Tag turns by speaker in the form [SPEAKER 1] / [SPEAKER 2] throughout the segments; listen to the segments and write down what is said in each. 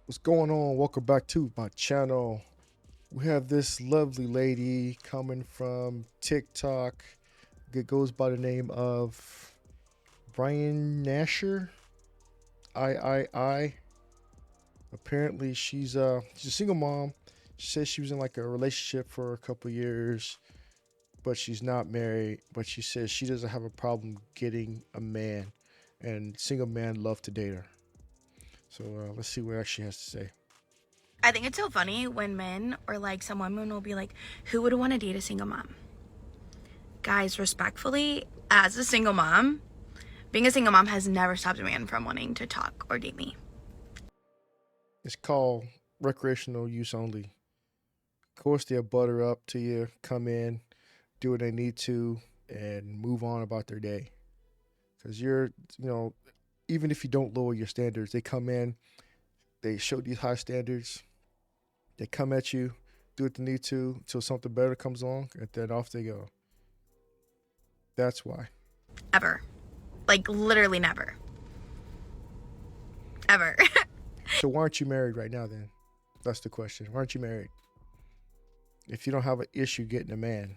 [SPEAKER 1] What's going on? Welcome back to my channel. We have this lovely lady coming from TikTok. It goes by the name of Brian Nasher. I. Apparently, she's a single mom. She says she was in like a relationship for a couple years, but she's not married. But she says she doesn't have a problem getting a man, and single men love to date her. So let's see what she has to say.
[SPEAKER 2] I think it's so funny when men or like some women will be like, who would want to date a single mom? Guys, respectfully, as a single mom, being a single mom has never stopped a man from wanting to talk or date me.
[SPEAKER 1] It's called recreational use only. Of course, they'll butter up to you, come in, do what they need to, and move on about their day. Because even if you don't lower your standards, they come in, they show these high standards, they come at you, do what they need to until something better comes along, and then off they go. That's why.
[SPEAKER 2] Ever. Like, literally never. Ever.
[SPEAKER 1] So why aren't you married right now then? That's the question. Why aren't you married? If you don't have an issue getting a man,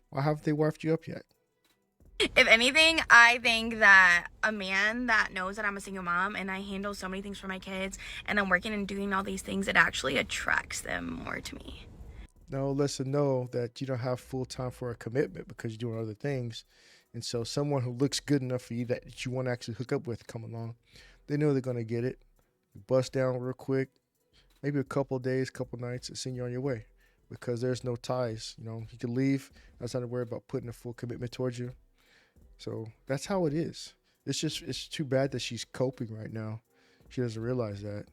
[SPEAKER 1] why haven't they wifed you up yet?
[SPEAKER 2] If anything, I think that a man that knows that I'm a single mom and I handle so many things for my kids and I'm working and doing all these things, it actually attracts them more to me.
[SPEAKER 1] No, lets them know that you don't have full time for a commitment because you're doing other things. And so someone who looks good enough for you that you want to actually hook up with come along, they know they're going to get it. Bust down real quick, maybe a couple days, couple nights, and send you on your way because there's no ties. You can leave. That's not to worry about putting a full commitment towards you. So that's how it is. It's too bad that she's coping right now. She doesn't realize that.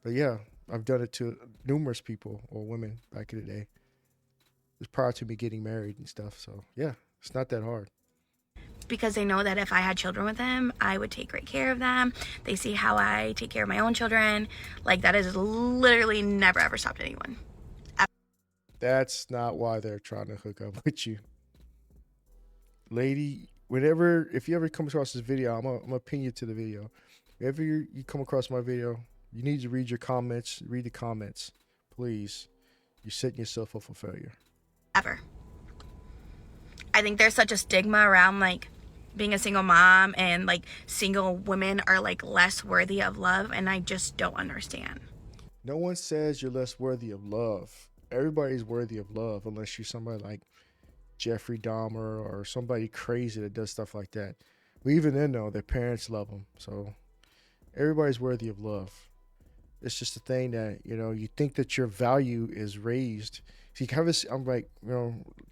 [SPEAKER 1] But yeah, I've done it to numerous people or women back in the day. It was prior to me getting married and stuff. So yeah, it's not that hard.
[SPEAKER 2] Because they know that if I had children with them, I would take great care of them. They see how I take care of my own children. Like, that has literally never ever stopped anyone.
[SPEAKER 1] That's not why they're trying to hook up with you. Lady, if you ever come across this video, I'm gonna pin you to the video. If you come across my video, you need to read the comments, please. You're setting yourself up for failure.
[SPEAKER 2] Ever. I think there's such a stigma around like being a single mom and like single women are like less worthy of love, and I just don't understand.
[SPEAKER 1] No one says you're less worthy of love. Everybody's worthy of love unless you're somebody like Jeffrey Dahmer or somebody crazy that does stuff like that. We even then know their parents love them. So everybody's worthy of love. It's just a thing that, you think that your value is raised. See, I'm like,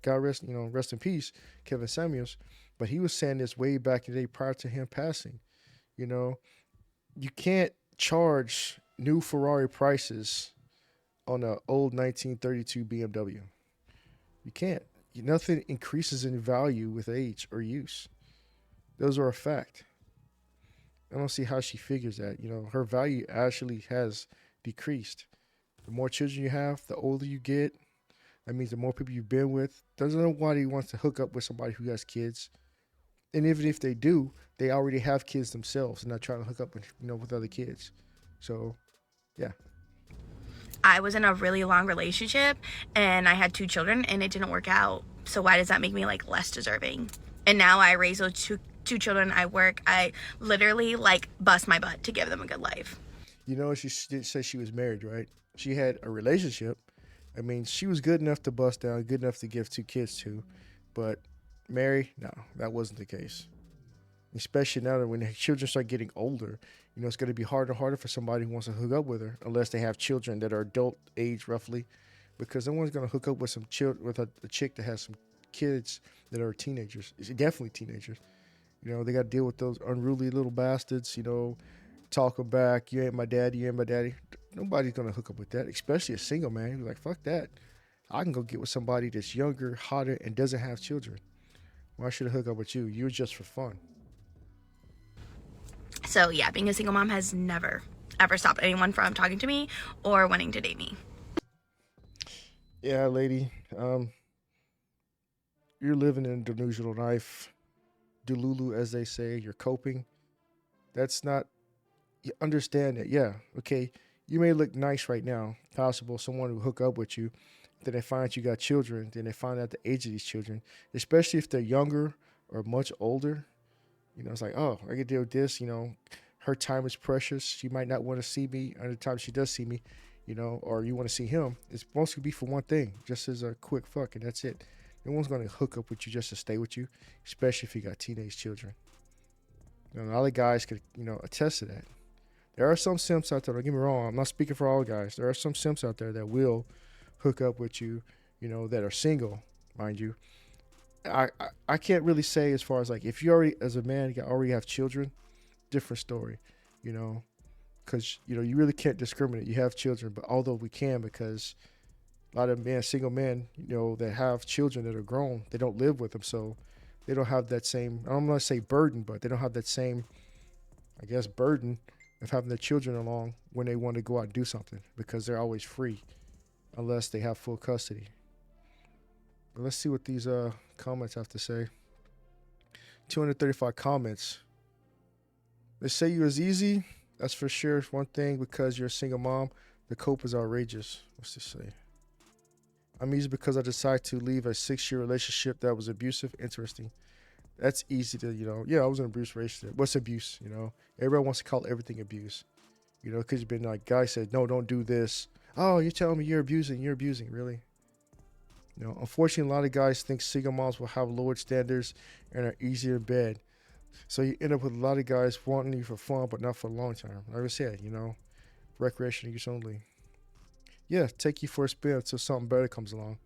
[SPEAKER 1] God rest in peace, Kevin Samuels. But he was saying this way back in the day prior to him passing. You know, you can't charge new Ferrari prices on an old 1932 BMW. You can't. Nothing increases in value with age or use. Those are a fact. I don't see how she figures that. Her value actually has decreased. The more children you have, the older you get. That means the more people you've been with. Doesn't nobody wants to hook up with somebody who has kids. And even if they do, they already have kids themselves and not trying to hook up with other kids. So, yeah.
[SPEAKER 2] I was in a really long relationship and I had 2 children and it didn't work out. So why does that make me like less deserving? And now I raise those two children. I work. I literally like bust my butt to give them a good life.
[SPEAKER 1] She did say she was married, right? She had a relationship. I mean, she was good enough to bust down, good enough to give 2 kids to, but marry, no, that wasn't the case. Especially now that when the children start getting older, it's going to be harder and harder for somebody who wants to hook up with her unless they have children that are adult age roughly, because no one's going to hook up with a chick that has some kids that are teenagers. It's definitely teenagers. They got to deal with those unruly little bastards. Talking back, you ain't my daddy, you ain't my daddy. Nobody's going to hook up with that, especially a single man. You're like, fuck that. I can go get with somebody that's younger, hotter, and doesn't have children. Why should I hook up with you? You're just for fun.
[SPEAKER 2] So yeah, being a single mom has never ever stopped anyone from talking to me or wanting to date me.
[SPEAKER 1] Yeah, lady. You're living in a delusional life. Delulu, as they say. You're coping. That's not. You understand that. Yeah. Okay. You may look nice right now, possible someone will hook up with you, then they find out you got children, then they find out the age of these children, especially if they're younger or much older. It's like, oh, I can deal with this. Her time is precious. She might not want to see me, and the time she does see me, or you want to see him, it's mostly be for one thing, just as a quick fuck, and that's it. No one's going to hook up with you just to stay with you, especially if you got teenage children. A lot of guys could, attest to that. There are some simps out there, don't get me wrong, I'm not speaking for all guys. There are some simps out there that will hook up with you, that are single, mind you. I can't really say as far as like if you already as a man you already have children, different story, you know, because you really can't discriminate. You have children, but although we can, because a lot of men, single men, that have children that are grown, they don't live with them, so they don't have that same. I don't want to say burden, but they don't have that same, I guess, burden of having their children along when they want to go out and do something because they're always free, unless they have full custody. But let's see what these comments have to say. 235 comments. They say you is easy. That's for sure. It's one thing because you're a single mom. The cope is outrageous. What's this say? I'm easy because I decided to leave a 6-year relationship that was abusive. Interesting. That's easy to, yeah, I was in an abusive relationship. What's abuse? Everybody wants to call everything abuse. Because you've been like, guy said, no, don't do this. Oh, you're telling me you're abusing. You're abusing. Really? Unfortunately, a lot of guys think single moms will have lowered standards and are easier in bed. So you end up with a lot of guys wanting you for fun, but not for the long term. Like I said, recreational use only. Yeah, take you for a spin until something better comes along.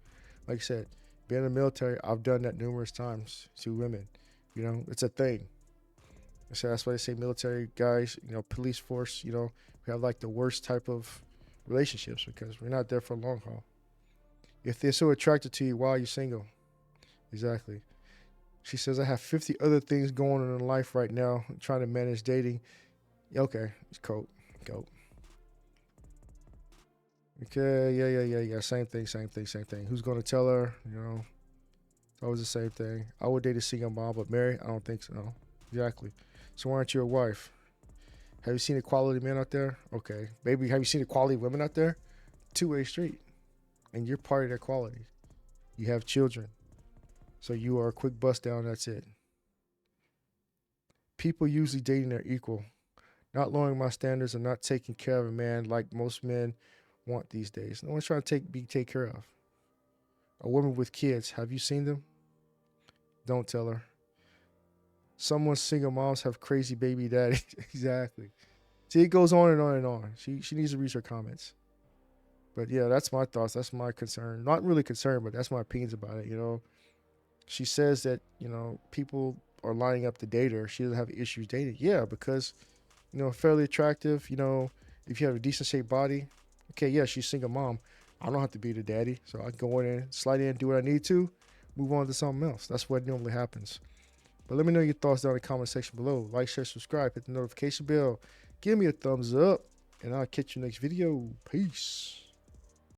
[SPEAKER 1] Like I said, being in the military, I've done that numerous times to women. It's a thing. So that's why they say military guys, police force, we have like the worst type of relationships because we're not there for a long haul. If they're so attracted to you, why are you single? Exactly. She says, I have 50 other things going on in life right now. I'm trying to manage dating. Okay, it's cool. Go. Okay, yeah. Same thing. Who's going to tell her? It's always the same thing. I would date a single mom, but marry? I don't think so. No. Exactly. So why aren't you a wife? Have you seen the quality men out there? Okay. Baby, have you seen the quality women out there? Two-way street. And you're part of that quality. You have children. So you are a quick bust down, that's it. People usually dating are equal. Not lowering my standards and not taking care of a man like most men want these days. No one's trying to be taken care of. A woman with kids, have you seen them? Don't tell her. Someone's single moms have crazy baby daddies. Exactly. See, it goes on and on and on. She needs to read her comments. But yeah, that's my thoughts. That's my concern. Not really concerned, but that's my opinions about it. She says that, people are lining up to date her. She doesn't have issues dating. Yeah, because, fairly attractive, if you have a decent shaped body. Okay, yeah, she's a single mom. I don't have to be the daddy. So I can go in, slide in, do what I need to, move on to something else. That's what normally happens. But let me know your thoughts down in the comment section below. Like, share, subscribe, hit the notification bell. Give me a thumbs up, and I'll catch you next video. Peace.